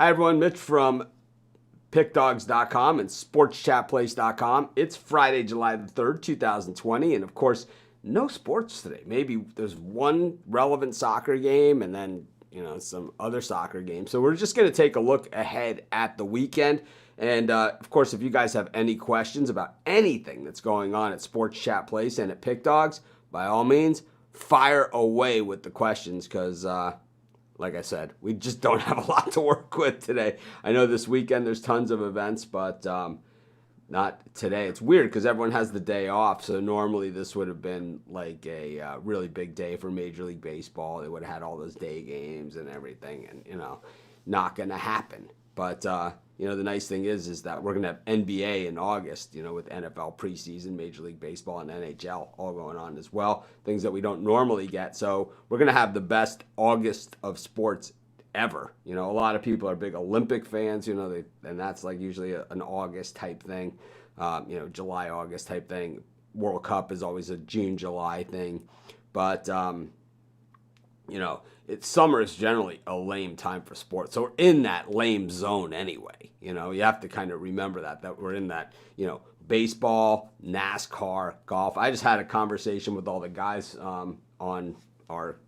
Hi, everyone. Mitch from PickDogs.com and SportsChatPlace.com. It's Friday, July the 3rd, 2020. And of course, no sports today. Maybe there's one relevant soccer game and then, some other soccer games. So we're just going to take a look ahead at the weekend. And of course, if you guys have any questions about anything that's going on at Sports Chat Place and at Pick Dogs, by all means, fire away with the questions because, like I said, we just don't have a lot to work with today. I know this weekend there's tons of events, but not today. It's weird because everyone has the day off. So normally this would have been like a really big day for Major League Baseball. They would have had all those day games and everything, and not going to happen. But the nice thing is that we're going to have NBA in August, with NFL preseason, Major League Baseball, and NHL all going on as well. Things that we don't normally get. So we're going to have the best August of sports ever. A lot of people are big Olympic fans, and that's like usually an August type thing, July, August type thing. World Cup is always a June, July thing. But, summer is generally a lame time for sports. So we're in that lame zone anyway. You have to kind of remember that we're in that, baseball, NASCAR, golf. I just had a conversation with all the guys on our,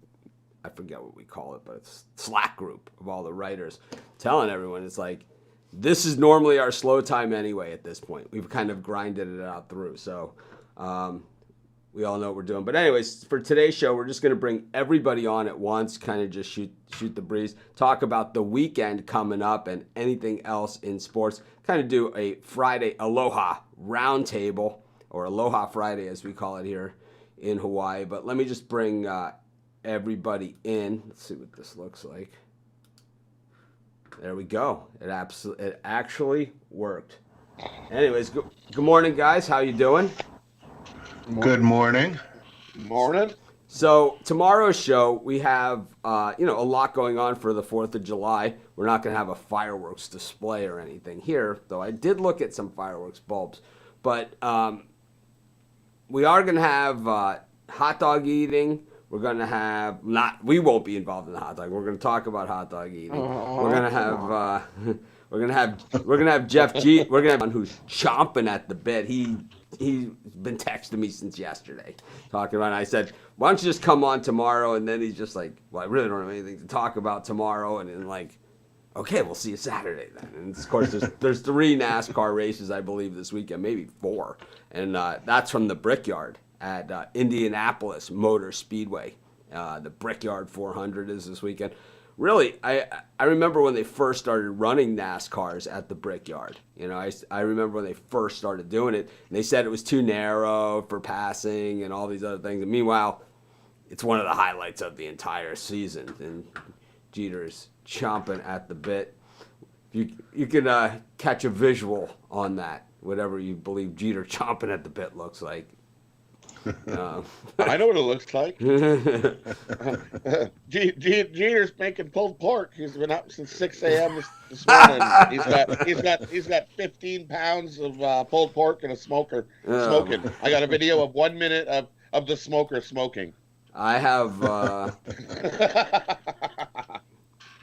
I forget what we call it, but it's Slack group of all the writers, telling everyone it's like, this is normally our slow time anyway at this point. We've kind of grinded it out through. So we all know what we're doing. But anyways, for today's show, we're just going to bring everybody on at once, kind of just shoot the breeze, talk about the weekend coming up and anything else in sports, kind of do a Friday Aloha roundtable, or Aloha Friday as we call it here in Hawaii. But let me just bring everybody in. Let's see what this looks like. There we go. It actually worked. Anyways, good morning, guys. How you doing? Good morning. Morning. So tomorrow's show, we have a lot going on for the 4th of July. We're not going to have a fireworks display or anything here, though I did look at some fireworks bulbs. But we are going to have hot dog eating. We're going to have we won't be involved in the hot dog. We're going to talk about hot dog eating. We're going to have we're going to have Jeff G. We're going to have one who's chomping at the bit. He's been texting me since yesterday, talking about it. I said, why don't you just come on tomorrow? And then he's just like, well, I really don't have anything to talk about tomorrow. And then like, okay, we'll see you Saturday then. And of course, there's 3 NASCAR races, I believe, this weekend, maybe 4. And that's from the Brickyard at Indianapolis Motor Speedway. The Brickyard 400 is this weekend. Really, I remember when they first started running NASCARs at the Brickyard. I remember when they first started doing it, and they said it was too narrow for passing and all these other things. And meanwhile, it's one of the highlights of the entire season. And Jeter's chomping at the bit. You can catch a visual on that, whatever you believe Jeter chomping at the bit looks like. I know what it looks like. Jeter's making pulled pork. He's been up since 6 a.m. this morning. He's got 15 pounds of pulled pork and a smoker smoking. I got a video of 1 minute of the smoker smoking. I have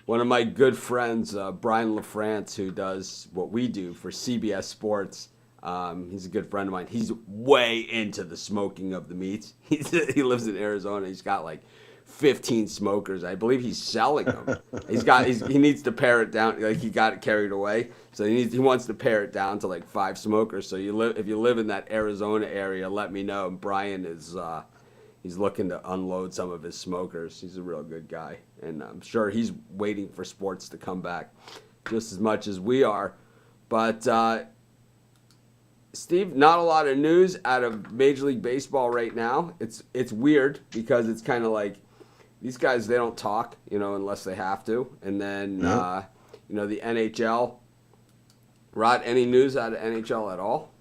one of my good friends, Brian LaFrance, who does what we do for CBS Sports. He's a good friend of mine. He's way into the smoking of the meats. He lives in Arizona. He's got like 15 smokers. I believe he's selling them. He needs to pare it down. Like he got it carried away, so he wants to pare it down to like 5 smokers. So if you live in that Arizona area, let me know. Brian is he's looking to unload some of his smokers. He's a real good guy, and I'm sure he's waiting for sports to come back just as much as we are. But Steve, not a lot of news out of Major League Baseball right now. It's weird because it's kind of like these guys, they don't talk, unless they have to. And then, the NHL. Rod, any news out of NHL at all?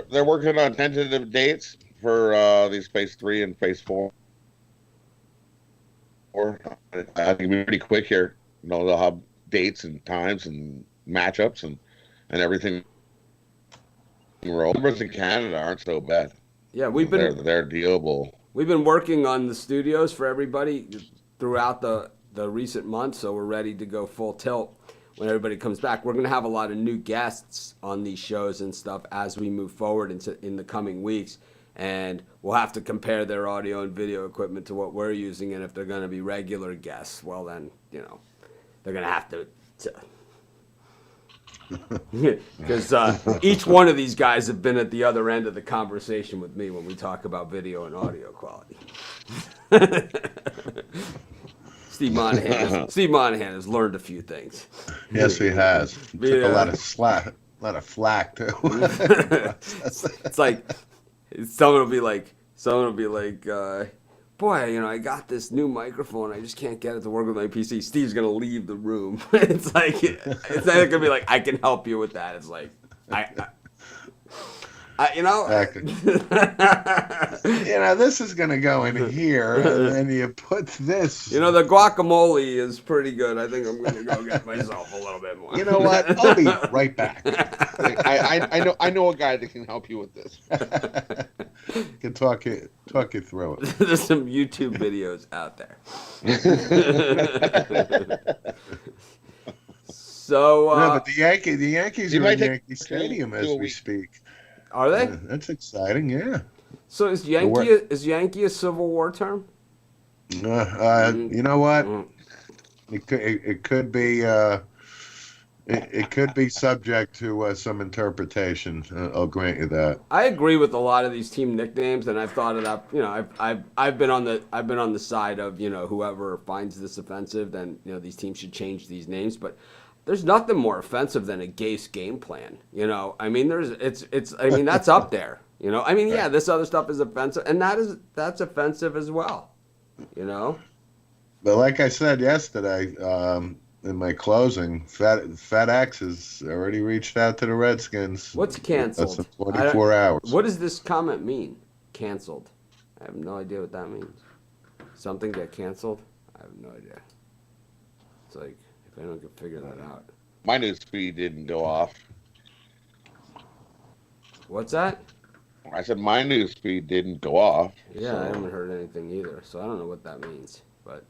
They're working on tentative dates for these Phase 3 and Phase 4. I think it'll be pretty quick here. They'll have dates and times and matchups and everything. Numbers in Canada aren't so bad. Yeah, they're dealable. We've been working on the studios for everybody. throughout the recent months, so we're ready to go full tilt when everybody comes back. We're going to have a lot of new guests on these shows and stuff as we move forward in the coming weeks. And we'll have to compare their audio and video equipment to what we're using. And if they're going to be regular guests, well, then, they're going to have to because each one of these guys have been at the other end of the conversation with me when we talk about video and audio quality. Steve Monahan has learned a few things. Yes, he has. Took a lot of flack too. It's like someone will be like, boy, I got this new microphone. I just can't get it to work with my PC. Steve's gonna leave the room. It's not gonna be like, I can help you with that. It's like, Exactly. This is gonna go in here, and then you put this. The guacamole is pretty good. I think I'm gonna go get myself a little bit more. You know what? I'll be right back. I know a guy that can help you with this. Can talk you through it. There's some YouTube videos out there. So no, but the Yankees are in Yankee Stadium as we speak. Are they? That's exciting, yeah. So is Yankee a Civil War term? You know what? It could be it could be subject to some interpretation. I'll grant you that. I agree with a lot of these team nicknames, and I've thought it up. I've been on the side of whoever finds this offensive, then these teams should change these names, but. There's nothing more offensive than a Gase game plan. That's up there. This other stuff is offensive, and that's offensive as well. But like I said yesterday, in my closing, FedEx has already reached out to the Redskins. What's canceled? That's 24 hours. What does this comment mean? Canceled. I have no idea what that means. Something get canceled? I have no idea. It's like. If anyone can figure that out. My news feed didn't go off. What's that? I said my news feed didn't go off. Yeah, so. I haven't heard anything either, so I don't know what that means. But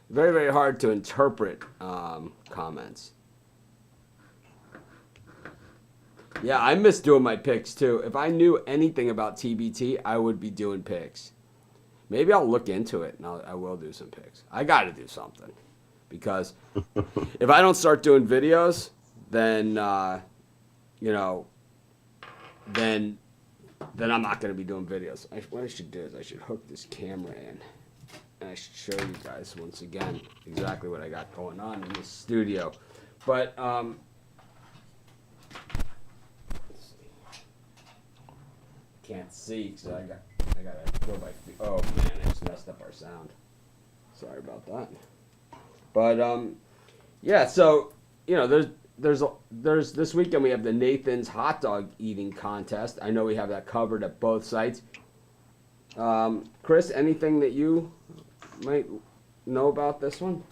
very, very hard to interpret comments. Yeah, I miss doing my picks too. If I knew anything about TBT, I would be doing picks. Maybe I'll look into it and I will do some picks. I got to do something. Because if I don't start doing videos, then then I'm not going to be doing videos. What I should do is I should hook this camera in, and I should show you guys once again exactly what I got going on in this studio. But let's see. Can't see because I gotta go by feet. Oh man, I just messed up our sound. Sorry about that. But so there's this weekend we have the Nathan's hot dog eating contest. I know we have that covered at both sites. Chris, anything that you might know about this one?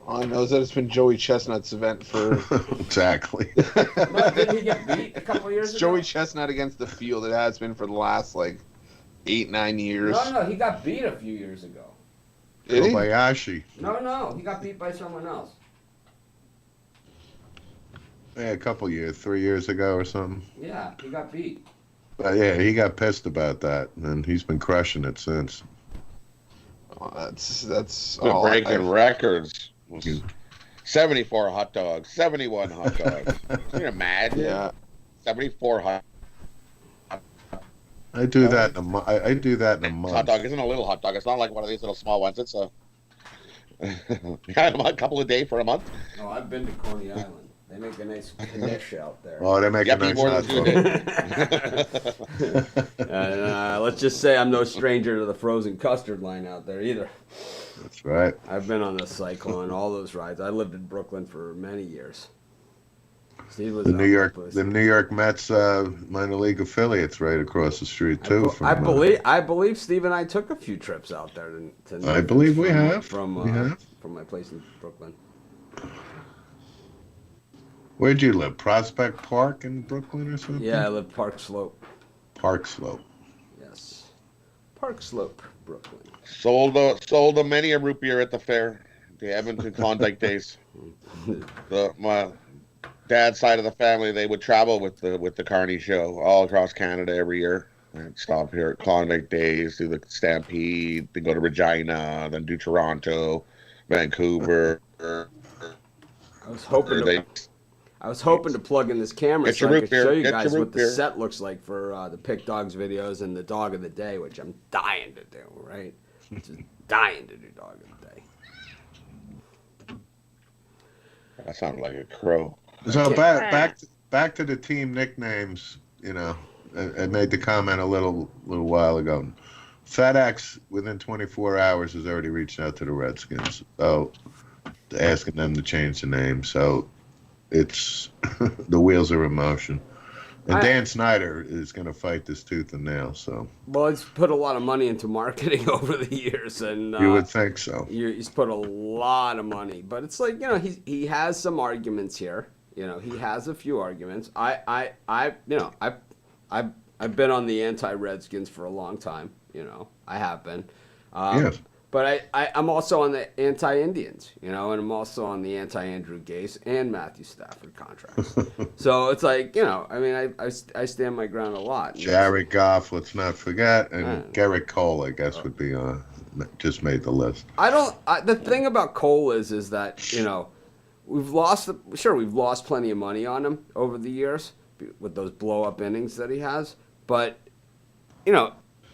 All I know is that it's been Joey Chestnut's event for exactly. No, didn't he get beat a couple years ago? Joey Chestnut against the field. It has been for the last 8-9 years. No, he got beat a few years ago. Did he? Kobayashi. No, he got beat by someone else. Yeah, a couple years, 3 years ago or something. Yeah, he got beat. But yeah, he got pissed about that, and he's been crushing it since. Oh, that's Been all. breaking records. 74 hot dogs, 71 hot dogs. Can you imagine? Yeah. 74 hot. I do that in a month. I do that in a month. Hot dog isn't a little hot dog. It's not like one of these little small ones. It's a couple a day for a month. No, I've been to Coney Island. They make a nice knish out there. Oh, they make a nice more hot than you dog. Let's just say I'm no stranger to the frozen custard line out there either. That's right. I've been on the Cyclone, all those rides. I lived in Brooklyn for many years. Steve was The New York Mets minor league affiliates right across the street too. I believe Steve and I took a few trips out there to I believe we have. from We have. from my place in Brooklyn. Where'd you live? Prospect Park in Brooklyn or something? Yeah, I lived Park Slope. Park Slope. Yes. Park Slope, Brooklyn. Sold a many a root beer at the fair, the Edmonton Klondike days. My dad's side of the family, they would travel with the Carney show all across Canada every year. And stop here at Klondike days, do the Stampede, then go to Regina, then do Toronto, Vancouver. I was hoping to plug in this camera Get so your I root could beer, show you get guys your what root the beer. set looks like for the Pick Dogs videos and the Dog of the Day, which I'm dying to do, right? Just dying to do Dog of the Day. That sounded like a crow. So back to the team nicknames. You know, I made the comment a little while ago. FedEx within 24 hours has already reached out to the Redskins, so asking them to change the name. So it's the wheels are in motion. And Dan Snyder is going to fight this tooth and nail. So Well, he's put a lot of money into marketing over the years, and you would think so. he's put a lot of money. But it's like, you know, he has some arguments here. You know, he has a few arguments. I've been on the anti-Redskins for a long time. You know, I have been. Yes. But I'm also on the anti-Indians, you know, and I'm also on the anti-Andrew Gase and Matthew Stafford contracts. So it's like, you know, I mean, I stand my ground a lot. Jared Goff, let's not forget, and Garrett Cole, I guess, would be just made the list. The thing about Cole is that, you know, we've lost plenty of money on him over the years with those blow-up innings that he has. But, you know,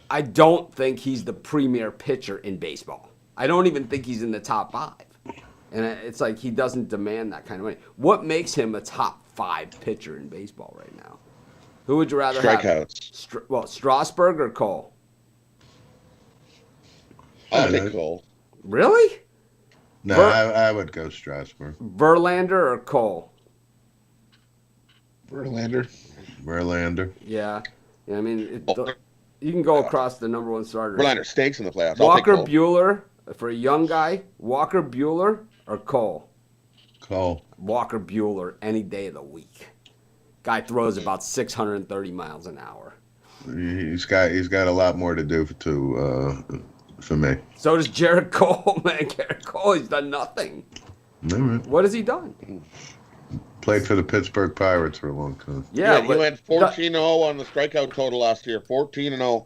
I don't think he's the premier pitcher in baseball. I don't even think he's in the top 5. And it's like he doesn't demand that kind of money. What makes him a top 5 pitcher in baseball right now? Who would you rather have? Strikeouts. Strasburg or Cole? I'll take Cole. Really? No, I would go Strasburg. Verlander or Cole? Verlander. Yeah. I mean, you can go across the number 1 starter. Verlander stinks in the playoffs. I'll Walker take Cole. Buehler, for a young guy, Walker Buehler or Cole? Cole. Walker Buehler any day of the week. Guy throws about 630 miles an hour. He's got a lot more to do for me. So does Jared Cole, man. Jared Cole, he's done nothing. All right. What has he done? Played for the Pittsburgh Pirates for a long time. Yeah, he went 14-0 on the strikeout total last year. 14-0.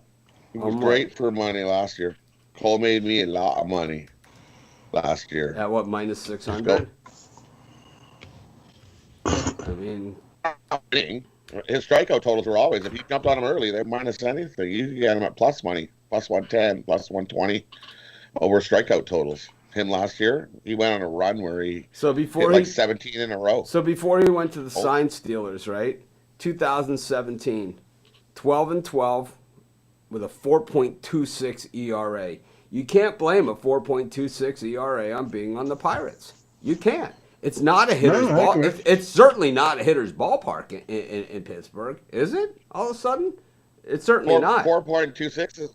He was great for money last year. Cole made me a lot of money last year. At what, minus 600? I mean, his strikeout totals were always, if you jumped on him early, they're minus anything. You could get him at plus money, plus 110, plus 120 over strikeout totals. Him last year, he went on a run where he hit like 17 in a row. So before he went to the Sign Steelers, right? 2017, 12-12 with a 4.26 ERA. You can't blame a 4.26 ERA on being on the Pirates. You can't. It's not a hitter's ball. It's certainly not a hitter's ballpark in Pittsburgh, is it? All of a sudden, it's certainly not. 4.26 is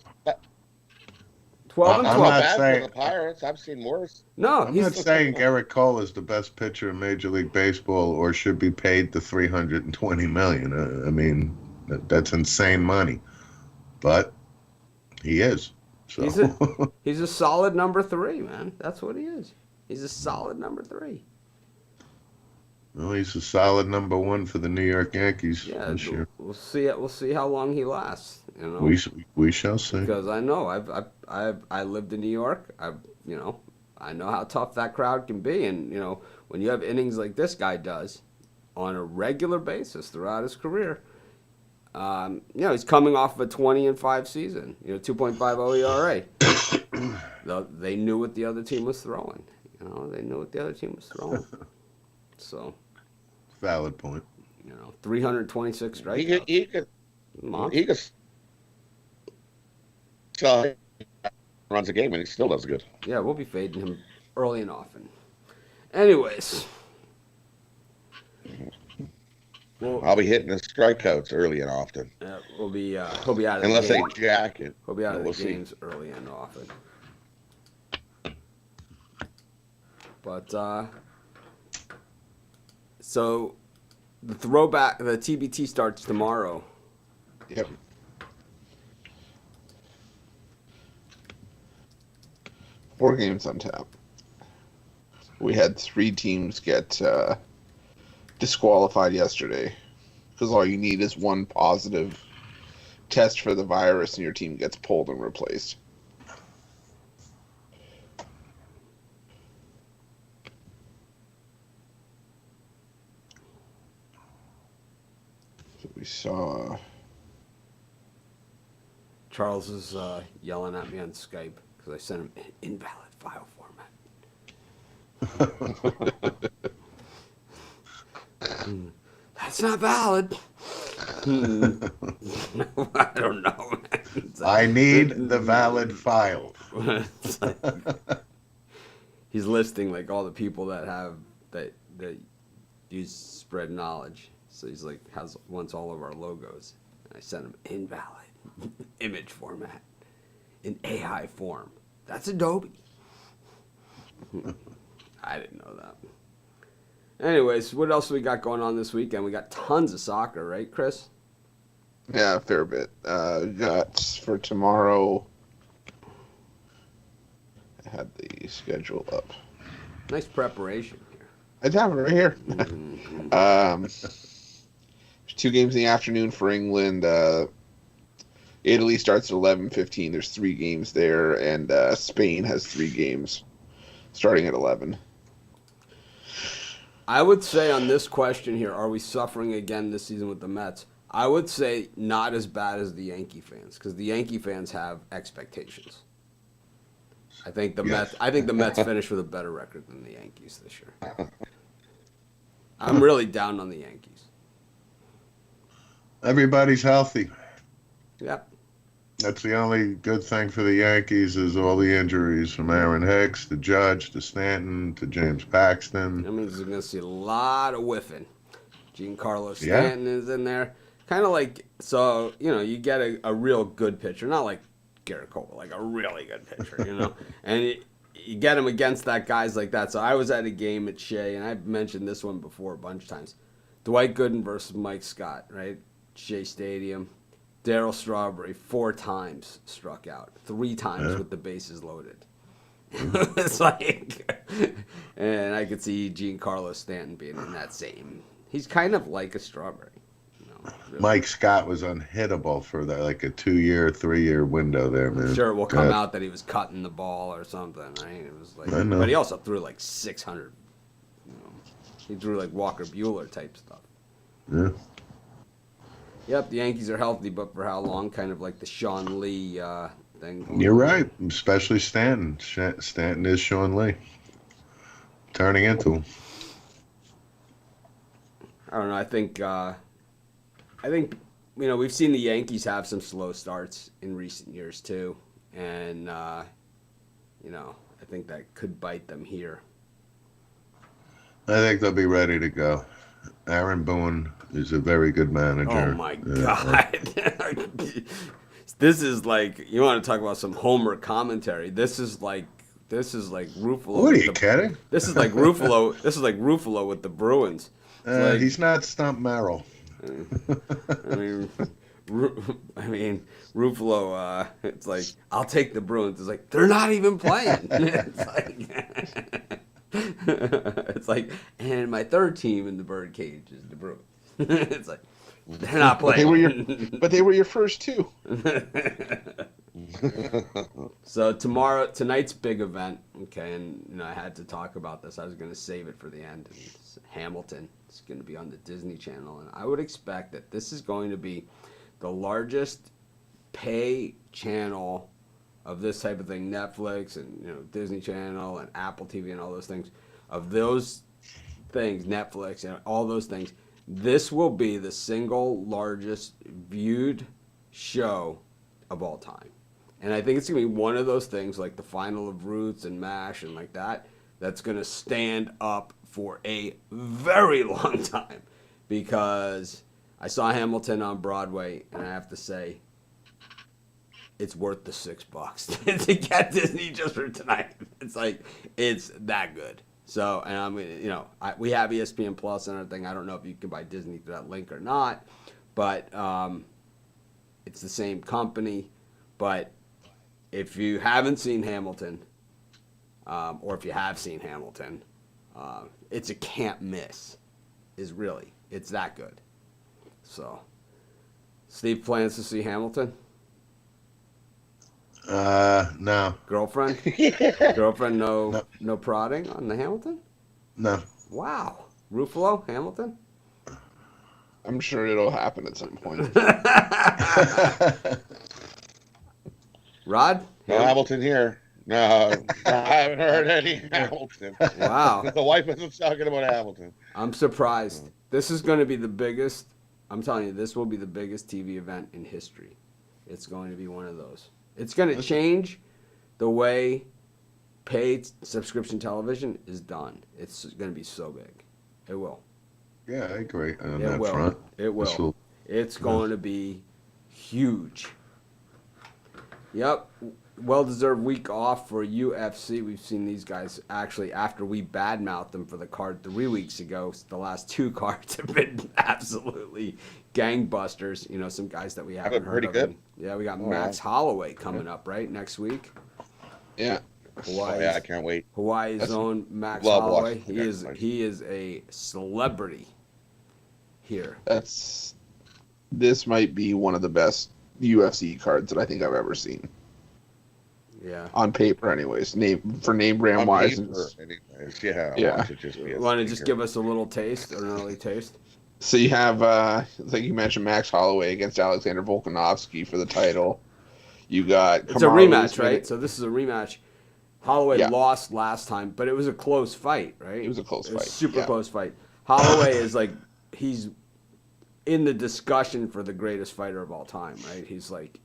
12 and 12. I'm not bad saying for the Pirates. I've seen worse. No, I'm not saying Garrett Cole is the best pitcher in Major League Baseball or should be paid the $320 million. I mean, that's insane money, but he is. So he's a solid number 3, man. That's what he is. He's a solid number 3. Well, he's a solid number 1 for the New York Yankees this year. We'll see. We'll see how long he lasts. You know, we shall see. Because I know I lived in New York. I know how tough that crowd can be, and you know when you have innings like this guy does on a regular basis throughout his career. You know, he's coming off of a 20-5 season. You know, 2.50 ERA. They knew what the other team was throwing. You know, they knew what the other team was throwing. So, valid point. You know, 326 strikeouts. He could sell runs a game and he still does good. Yeah, we'll be fading him early and often. Anyways. I'll be hitting the strikeouts early and often. He'll be out of the unless game. they jack it. He'll be out of the games early and often. But so the TBT starts tomorrow. Yep. 4 games on tap. We had 3 teams get disqualified yesterday because all you need is one positive test for the virus and your team gets pulled and replaced. So we saw. Charles is yelling at me on Skype because I sent him an invalid file format. That's not valid. I don't know. I need the valid file. He's listing like all the people that have that use spread knowledge. So he's like wants all of our logos. And I sent him invalid image format in AI form. That's Adobe. I didn't know that. Anyways, what else we got going on this weekend? We got tons of soccer, right, Chris? Yeah, a fair bit. Got for tomorrow. I had the schedule up. Nice preparation here. I have it right here. 2 games in the afternoon for England. Italy starts at 11:15. There's 3 games there, and Spain has 3 games starting at 11. I would say on this question here, are we suffering again this season with the Mets? I would say not as bad as the Yankee fans, because the Yankee fans have expectations. I think the Mets finish with a better record than the Yankees this year. I'm really down on the Yankees. Everybody's healthy. Yep. That's the only good thing for the Yankees is all the injuries from Aaron Hicks to Judge to Stanton to James Paxton. That means we're going to see a lot of whiffing. Giancarlo Stanton is in there. Kind of like, so, you get a real good pitcher. Not like Garrett Cole, like a really good pitcher, And you get him against that guys like that. So I was at a game at Shea, and I've mentioned this one before a bunch of times. Dwight Gooden versus Mike Scott, right? Shea Stadium. Darryl Strawberry 4 times struck out, 3 times with the bases loaded. It's like, and I could see Giancarlo Stanton being in that same. He's kind of like a Strawberry. Really. Mike Scott was unhittable for like a 2-year, 3-year window there, man. I'm sure it will come out that he was cutting the ball or something, right? It was like, but he also threw like 600. He threw like Walker Buehler type stuff. Yeah. Yep, the Yankees are healthy, but for how long? Kind of like the Sean Lee thing. You're right, especially Stanton. Stanton is Sean Lee. Turning into him. I don't know. I think we've seen the Yankees have some slow starts in recent years too, and I think that could bite them here. I think they'll be ready to go. Aaron Boone is a very good manager. Oh my God. This is like, you want to talk about some Homer commentary. This is like Ruffalo. What are you kidding? This is like Ruffalo with the Bruins. He's not Stump Merrill. I mean, Ruffalo. It's like, I'll take the Bruins. It's like, they're not even playing. It's like, and my third team in the birdcage is the Bruins. It's like, they're not playing. But they were your first 2. So tonight's big event, okay, and I had to talk about this. I was going to save it for the end. And Hamilton is going to be on the Disney Channel, and I would expect that this is going to be the largest pay channel of this type of thing, Netflix and Disney Channel and Apple TV and all those things. Of those things, Netflix and all those things, this will be the single largest viewed show of all time. And I think it's going to be one of those things like the final of Roots and MASH and like that, that's going to stand up for a very long time. Because I saw Hamilton on Broadway, and I have to say, it's worth the $6 to get Disney just for tonight. It's like, it's that good. So, and I mean, we have ESPN Plus and everything. I don't know if you can buy Disney through that link or not, but it's the same company. But if you haven't seen Hamilton, or if you have seen Hamilton, it's a can't miss. It's that good. So, Steve plans to see Hamilton. No, Girlfriend, Yeah. girlfriend, No. no prodding on the Hamilton. no. Wow, Ruffalo, Hamilton. I'm sure it'll happen at some point. Rod, No Hamilton here. No, I haven't heard any Hamilton. Wow, The wife isn't talking about Hamilton. I'm surprised. This is going to be the biggest. I'm telling you, this will be the biggest TV event in history. It's going to be one of those. It's going to change the way paid subscription television is done. It's going to be so big. It will. Yeah, I agree on It that will. front. It will. This will- It's going to be huge. Yep. Well-deserved week off for UFC. We've seen these guys actually after we badmouthed them for the card 3 weeks ago. The last 2 cards have been absolutely gangbusters. You know, some guys that we haven't been heard pretty of. good. Yeah, we got Oh, Max Holloway coming up right next week. Yeah. Oh, yeah, I can't wait. Hawaii's That's- own Max Love Holloway. watching He that is fight. he is a celebrity here. This might be one of the best UFC cards that I think I've ever seen Yeah. on paper. Anyways, name brand On wise. paper, anyways. Yeah. Yeah. Watch it just be a Want to just stinker. give us a little taste, an early taste? So you have, like you mentioned, Max Holloway against Alexander Volkanovski for the title. You got It's a Kamaru rematch, Usman. right? So this is a rematch. Holloway Yeah. lost last time, but it was a close fight, right? It was a close fight, Super yeah. close fight. Holloway is like he's in the discussion for the greatest fighter of all time, right? He's like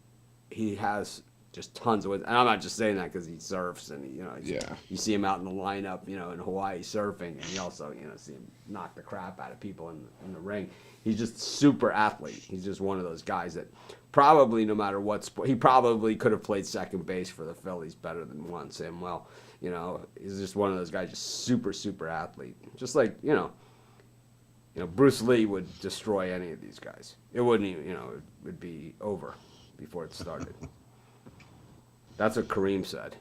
he has just tons of wins. And I'm not just saying that because he surfs and you see him out in the lineup, in Hawaii surfing, and you also see him knock the crap out of people in the ring. He's just super athlete. He's just one of those guys that probably no matter what sport, he probably could have played second base for the Phillies better than one. Sam, well, he's just one of those guys, just super, super athlete. Just like, Bruce Lee would destroy any of these guys. It wouldn't even, it would be over before it started. That's what Kareem said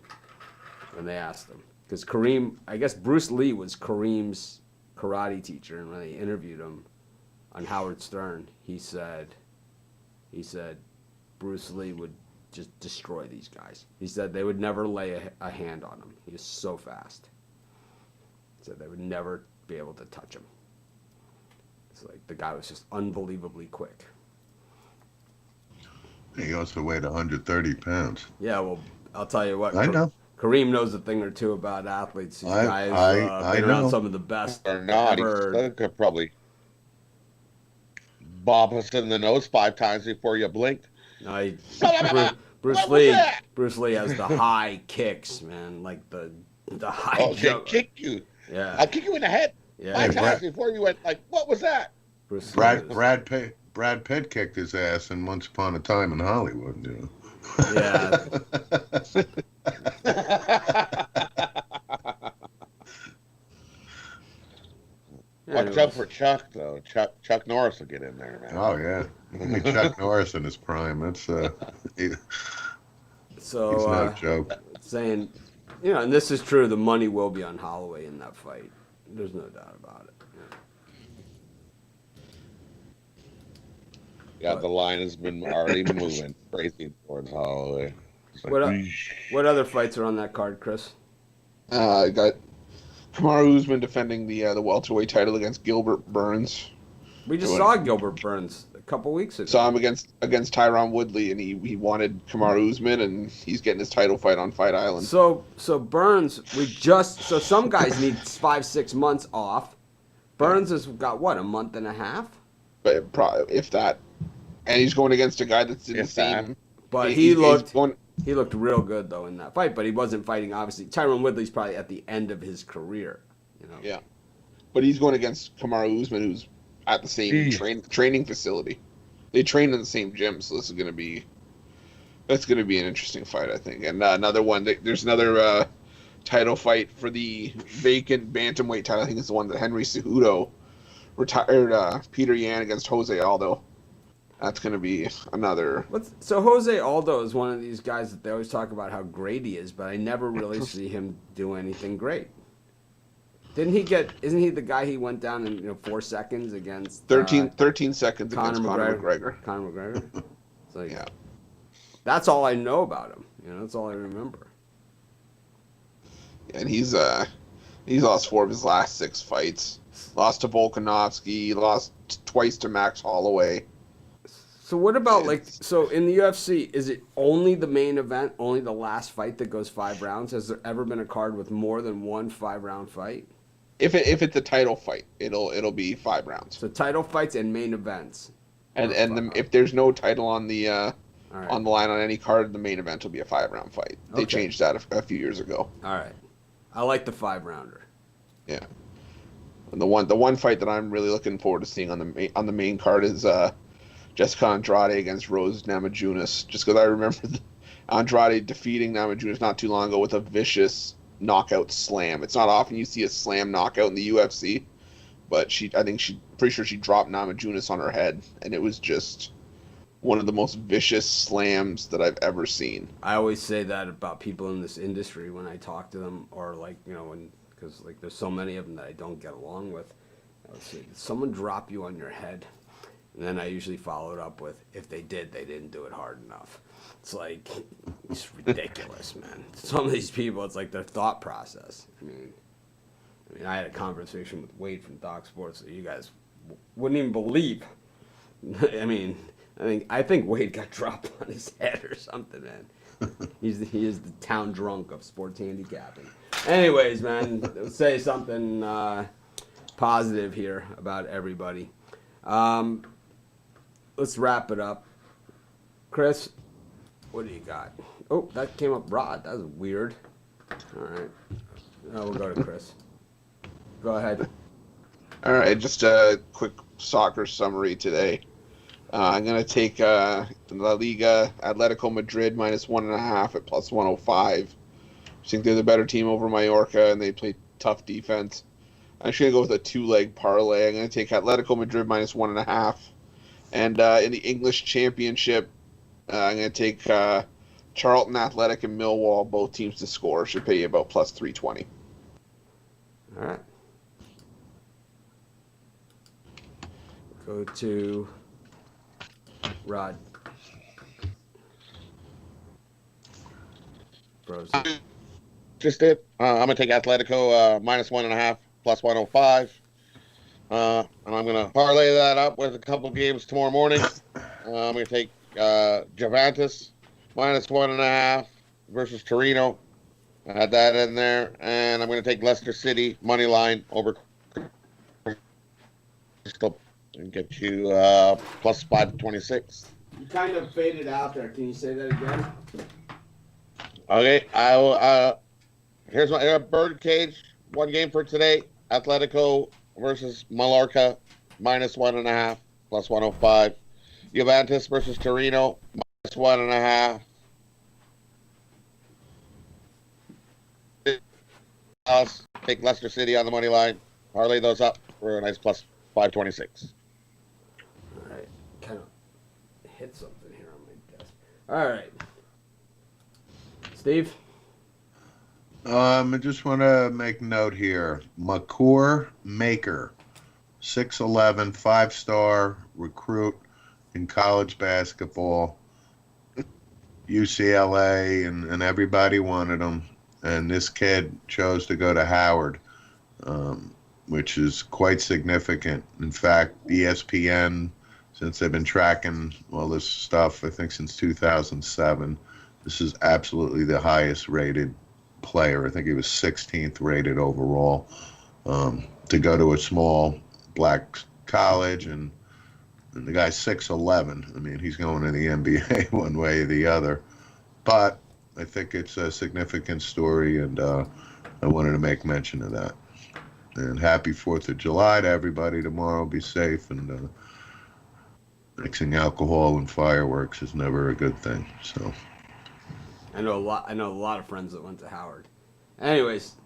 when they asked him. Because Kareem, I guess Bruce Lee was Kareem's karate teacher, and when they interviewed him on Howard Stern, he said Bruce Lee would just destroy these guys. He said they would never lay a hand on him. He was so fast. He said they would never be able to touch him. It's like the guy was just unbelievably quick. He also weighed 130 pounds. Yeah, well, I'll tell you what. I know. Kareem knows a thing or two about athletes. These I- guys I been around know. some of the best Or not. He ever. could probably bop us in the nose 5 times before you blinked. No, What Bruce was Lee. that? Bruce Lee has the high kicks, man. Like the high Oh, jump. kick you. Yeah, I'll kick you in the head yeah. 5 Hey, times Brad- before you went like, what was that? Bruce Lee Brad is- Brad Pitt kicked his ass in Once Upon a Time in Hollywood. Yeah. Watch Anyways. out for Chuck though. Chuck Norris will get in there, man. Oh yeah, I mean, Chuck Norris in his prime. That's he's So no joke. saying, and this is true. The money will be on Holloway in that fight. There's no doubt about it. Yeah, the line has been already moving crazy towards Holloway. It's like, What other fights are on that card, Chris? I got Kamaru Usman defending the welterweight title against Gilbert Burns. We just What? saw Gilbert Burns a couple weeks ago. Saw him against Tyron Woodley, and he wanted Kamaru Usman, and he's getting his title fight on Fight Island. So Burns, so some guys need 5-6 months off. Burns has got what, a month and a half? But probably, if that, and he's going against a guy that's in the If that. same. But he's going. he looked real good though in that fight. But he wasn't fighting obviously. Tyron Woodley's probably at the end of his career. Yeah, but he's going against Kamaru Usman, who's at the same training facility. They train in the same gym, so that's going to be an interesting fight, I think. And another one, there's another title fight for the vacant bantamweight title. I think it's the one that Henry Cejudo retired. Peter Yan against Jose Aldo. That's going to be another. So Jose Aldo is one of these guys that they always talk about how great he is, but I never really see him do anything great. Didn't he get? Isn't he the guy he went down in 4 seconds against 13 seconds Conor against Conor McGregor. Conor McGregor. It's like, Yeah. that's all I know about him. That's all I remember. And he's lost 4 of his last 6 fights. Lost to Volkanovski. Lost twice to Max Holloway. So what about so in the UFC, is it only the main event, only the last fight that goes 5 rounds? Has there ever been a card with more than one 5-round fight? If it's a title fight, it'll be 5 rounds. So title fights and main events. If there's no title on the All right. on the line on any card, the main event will be a 5-round fight. They Okay. changed that a few years ago. All right. I like the 5-rounder. Yeah. And the one fight that I'm really looking forward to seeing on the main card is Jessica Andrade against Rose Namajunas. Just because I remember Andrade defeating Namajunas not too long ago with a vicious knockout slam. It's not often you see a slam knockout in the UFC, but pretty sure she dropped Namajunas on her head, and it was just one of the most vicious slams that I've ever seen. I always say that about people in this industry when I talk to them, or because there's so many of them that I don't get along with. I would say, did someone drop you on your head? And then I usually follow it up with, if they did, they didn't do it hard enough. It's like, it's ridiculous, man. Some of these people, it's like their thought process. I mean, I had a conversation with Wade from Doc Sports that you guys wouldn't even believe. I think Wade got dropped on his head or something, man. He is the town drunk of sports handicapping. Anyways, man, let's say something positive here about everybody. Let's wrap it up. Chris, what do you got? Oh, that came up broad. That was weird. All right. We'll go to Chris. Go ahead. All right, just a quick soccer summary today. I'm going to take La Liga Atletico Madrid -1.5 at +105. I think they're the better team over Mallorca, and they play tough defense. I'm just going to go with a 2-leg parlay. I'm going to take Atletico Madrid -1.5. And in the English Championship, I'm going to take Charlton Athletic and Millwall, both teams to score. Should pay you about +320. All right. Go to Rod. Frozen. Just it. I'm gonna take Atletico -1.5 +105. And I'm gonna parlay that up with a couple games tomorrow morning. I'm gonna take Juventus -1.5 versus Torino. I had that in there, and I'm gonna take Leicester City money line over Crystal and get you +526. You kind of faded out there. Can you say that again? Okay, I will. Here's my Birdcage. One game for today. Atletico versus Mallorca -1.5 +105. Juventus versus Torino -1.5. Take Leicester City on the money line. Parlay those up for a nice +526. All right. Kind of hit something here on my desk. All right. Steve? I just want to make note here. Makur Maker, 6'11", 5-star recruit in college basketball. UCLA, and everybody wanted him. And this kid chose to go to Howard, which is quite significant. In fact, ESPN, since they've been tracking all this stuff, I think since 2007, this is absolutely the highest rated player. I think he was 16th rated overall, to go to a small black college, and the guy's 6'11". I mean, he's going to the NBA one way or the other. But I think it's a significant story, and I wanted to make mention of that. And happy 4th of July to everybody tomorrow. Be safe, and mixing alcohol and fireworks is never a good thing. So I know a lot of friends that went to Howard. Anyways,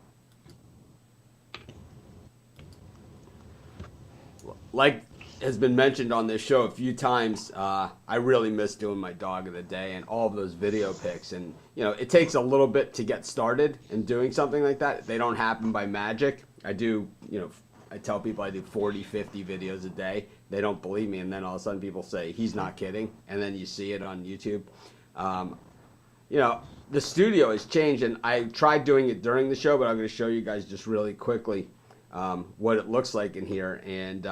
like has been mentioned on this show a few times. I really miss doing my dog of the day and all of those video pics. And, you know, it takes a little bit to get started in doing something like that. They don't happen by magic. I do, you know, I tell people I do 40, 50 videos a day. They don't believe me. And then all of a sudden people say, he's not kidding. And then you see it on YouTube. You know, the studio has changed, and I tried doing it during the show, but I'm going to show you guys just really quickly what it looks like in here, and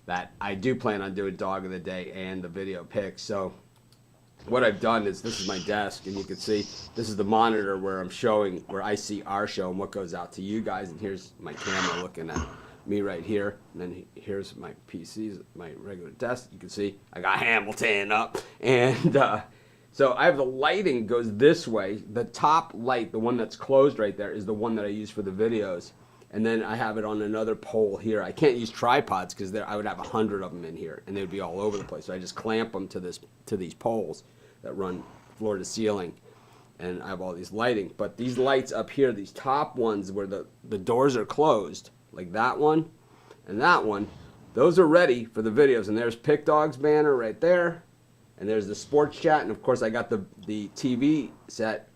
that I do plan on doing dog of the day and the video pics. So what I've done is, this is my desk, and you can see this is the monitor where I'm showing, where I see our show and what goes out to you guys, and here's my camera looking at me right here, and then here's my PCs, my regular desk. You can see I got Hamilton up, and so I have the lighting goes this way. The top light, the one that's closed right there, is the one that I use for the videos. And then I have it on another pole here. I can't use tripods because I would have 100 of them in here, and they'd be all over the place. So I just clamp them to these poles that run floor to ceiling, and I have all these lighting. But these lights up here, these top ones where the doors are closed, like that one and that one, those are ready for the videos. And there's Pick Dog's banner right there. And there's the sports chat, and of course I got the TV set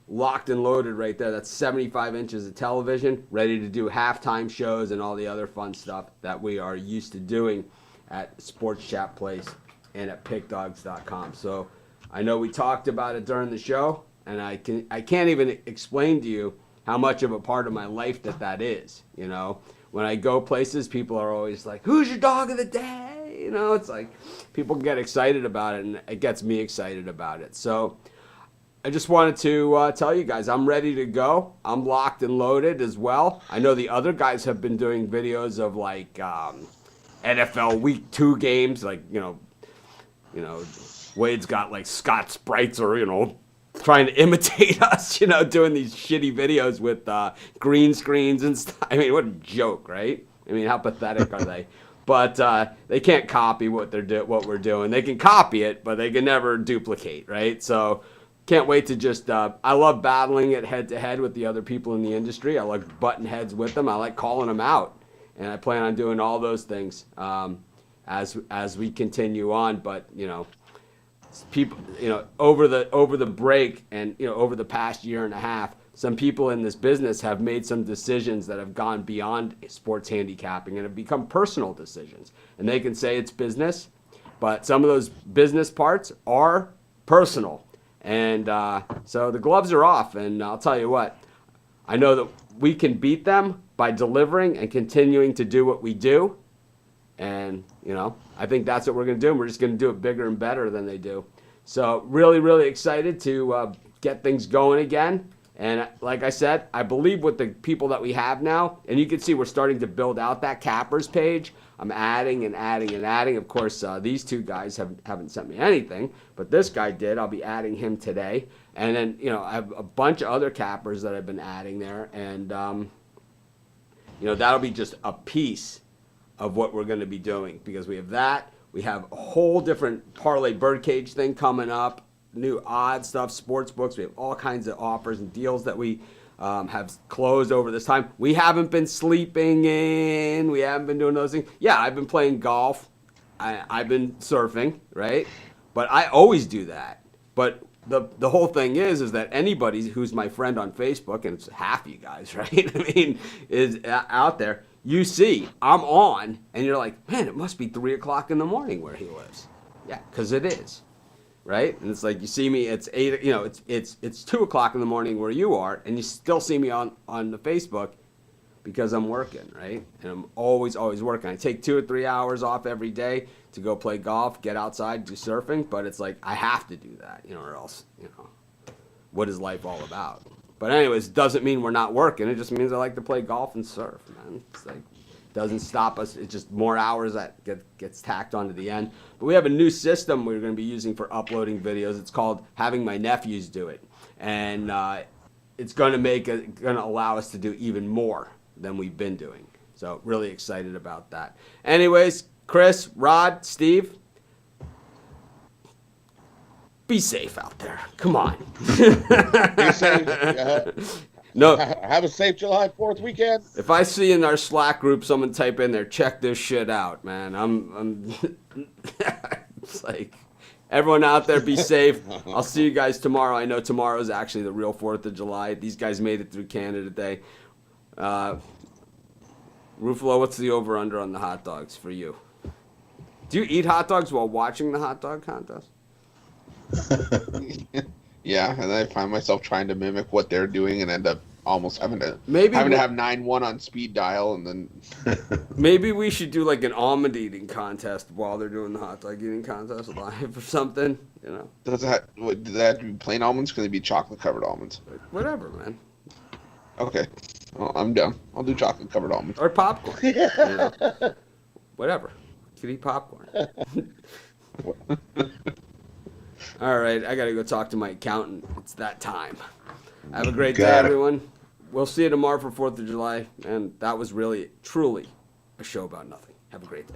locked and loaded right there. That's 75 inches of television, ready to do halftime shows and all the other fun stuff that we are used to doing at Sports Chat Place and at pickdogs.com. So I know we talked about it during the show, and I can't even explain to you how much of a part of my life that is. You know, when I go places, people are always like, "Who's your dog of the day?" You know, it's like people get excited about it, and it gets me excited about it. So I just wanted to tell you guys, I'm ready to go. I'm locked and loaded as well. I know the other guys have been doing videos of like NFL Week 2 games, like, you know, Wade's got like Scott Spreitzer, you know, trying to imitate us, you know, doing these shitty videos with green screens and stuff. I mean, what a joke, right? I mean, how pathetic are they? But they can't copy what we're doing. They can copy it, but they can never duplicate, right? So can't wait to just, I love battling it head to head with the other people in the industry. I like butting heads with them. I like calling them out. And I plan on doing all those things as we continue on. But, you know, people, you know, over the break and, you know, over the past year and a half, some people in this business have made some decisions that have gone beyond sports handicapping and have become personal decisions. And they can say it's business, but some of those business parts are personal. And so the gloves are off. And I'll tell you what, I know that we can beat them by delivering and continuing to do what we do. And, you know, I think that's what we're going to do. And we're just going to do it bigger and better than they do. So really, really excited to get things going again. And like I said, I believe with the people that we have now, and you can see we're starting to build out that cappers page. I'm adding and adding and adding. Of course, these two guys haven't sent me anything, but this guy did. I'll be adding him today. And then, you know, I have a bunch of other cappers that I've been adding there. And, you know, that'll be just a piece of what we're going to be doing, because we have that. We have a whole different parlay birdcage thing coming up. New odd stuff, sports books. We have all kinds of offers and deals that we have closed over this time. We haven't been sleeping in. We haven't been doing those things. Yeah, I've been playing golf. I've been surfing, right? But I always do that. But the whole thing is that anybody who's my friend on Facebook, and it's half you guys, right? I mean, is out there. You see, I'm on, and you're like, man, it must be 3 o'clock in the morning where he lives. Yeah, because it is. Right? And it's like, you see me, it's 8, you know, it's 2 o'clock in the morning where you are, and you still see me on the Facebook because I'm working, right? And I'm always working. I take 2 or 3 hours off every day to go play golf, get outside, do surfing, but it's like, I have to do that, you know, or else, you know, what is life all about? But anyways, doesn't mean we're not working. It just means I like to play golf and surf, man. It's like, doesn't stop us. It's just more hours that gets tacked onto the end. But we have a new system we're going to be using for uploading videos. It's called having my nephews do it, and it's going to allow us to do even more than we've been doing. So really excited about that. Anyways, Chris, Rod, Steve, be safe out there. Come on. Be safe. No, Have a safe July 4th weekend. if I see in our Slack group someone type in there, check this shit out, man. I'm it's like, everyone out there, be safe. I'll see you guys tomorrow. I know tomorrow is actually the real 4th of July. These guys made it through Canada Day. Ruffalo, what's the over-under on the hot dogs for you? Do you eat hot dogs while watching the hot dog contest? Yeah, and then I find myself trying to mimic what they're doing and end up almost having to have 9-1 on speed dial, and then Maybe we should do like an almond eating contest while they're doing the hot dog eating contest live or something. You know, does that have to be plain almonds? Can they be chocolate covered almonds? whatever, man. Okay, well, I'm down. I'll do chocolate covered almonds. Or popcorn. You know? Whatever. You could eat popcorn. All right, I gotta go talk to my accountant. It's that time. Have a great day, Got it. everyone. We'll see you tomorrow for 4th of July. And that was really, truly a show about nothing. Have a great day.